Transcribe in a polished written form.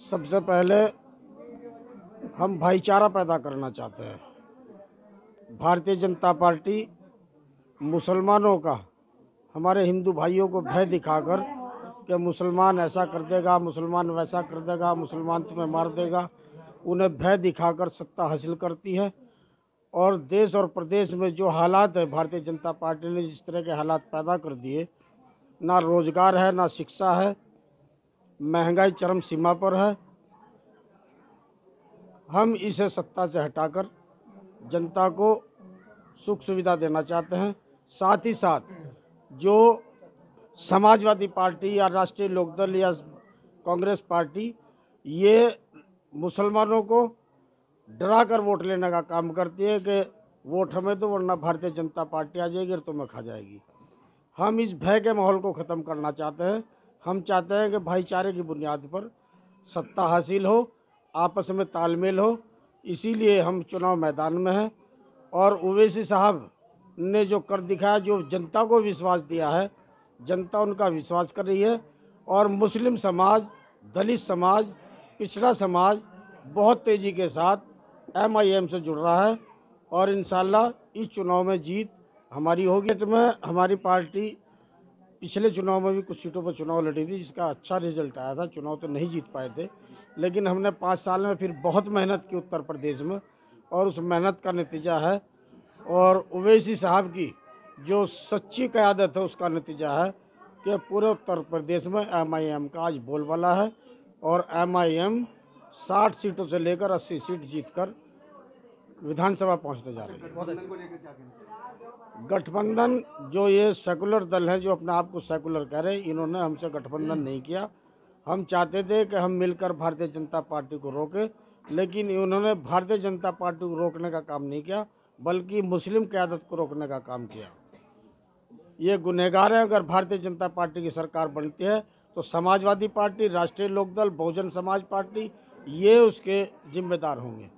सबसे पहले हम भाईचारा पैदा करना चाहते हैं। भारतीय जनता पार्टी मुसलमानों का, हमारे हिंदू भाइयों को भय दिखाकर कि मुसलमान ऐसा कर देगा, मुसलमान वैसा कर देगा, मुसलमान तुम्हें मार देगा, उन्हें भय दिखाकर सत्ता हासिल करती है। और देश और प्रदेश में जो हालात है, भारतीय जनता पार्टी ने जिस तरह के हालात पैदा कर दिए, ना रोजगार है, ना शिक्षा है, महंगाई चरम सीमा पर है। हम इसे सत्ता से हटाकर जनता को सुख सुविधा देना चाहते हैं। साथ ही साथ जो समाजवादी पार्टी या राष्ट्रीय लोकदल या कांग्रेस पार्टी ये मुसलमानों को डरा कर वोट लेने का काम करती है कि वोट हमें दो वरना भारतीय जनता पार्टी आ जाएगी और तुम्हें खा जाएगी। हम इस भय के माहौल को ख़त्म करना चाहते हैं। हम चाहते हैं कि भाईचारे की बुनियाद पर सत्ता हासिल हो, आपस में तालमेल हो। इसीलिए हम चुनाव मैदान में हैं। और ओवैसी साहब ने जो कर दिखाया, जो जनता को विश्वास दिया है, जनता उनका विश्वास कर रही है। और मुस्लिम समाज, दलित समाज, पिछड़ा समाज बहुत तेज़ी के साथ MIM से जुड़ रहा है और इंशाल्लाह इस चुनाव में जीत हमारी होगी। में हमारी पार्टी पिछले चुनाव में भी कुछ सीटों पर चुनाव लड़ी थी, जिसका अच्छा रिजल्ट आया था। चुनाव तो नहीं जीत पाए थे, लेकिन हमने 5 साल में फिर बहुत मेहनत की उत्तर प्रदेश में, और उस मेहनत का नतीजा है। और ओवैसी साहब की जो सच्ची क़यादत है, उसका नतीजा है कि पूरे उत्तर प्रदेश में MIM का आज बोलबाला है। और MIM 60 सीटों से लेकर 80 सीट जीतकर विधानसभा पहुंचने जा रही है। गठबंधन जो ये सेकुलर दल हैं, जो अपने आप को सेकुलर कह रहे हैं, इन्होंने हमसे गठबंधन नहीं किया। हम चाहते थे कि हम मिलकर भारतीय जनता पार्टी को रोकें, लेकिन इन्होंने भारतीय जनता पार्टी को रोकने का काम नहीं किया, बल्कि मुस्लिम क़यादत को रोकने का काम किया। ये गुनहगार हैं। अगर भारतीय जनता पार्टी की सरकार बनती है तो समाजवादी पार्टी, राष्ट्रीय लोकदल, बहुजन समाज पार्टी ये उसके जिम्मेदार होंगे।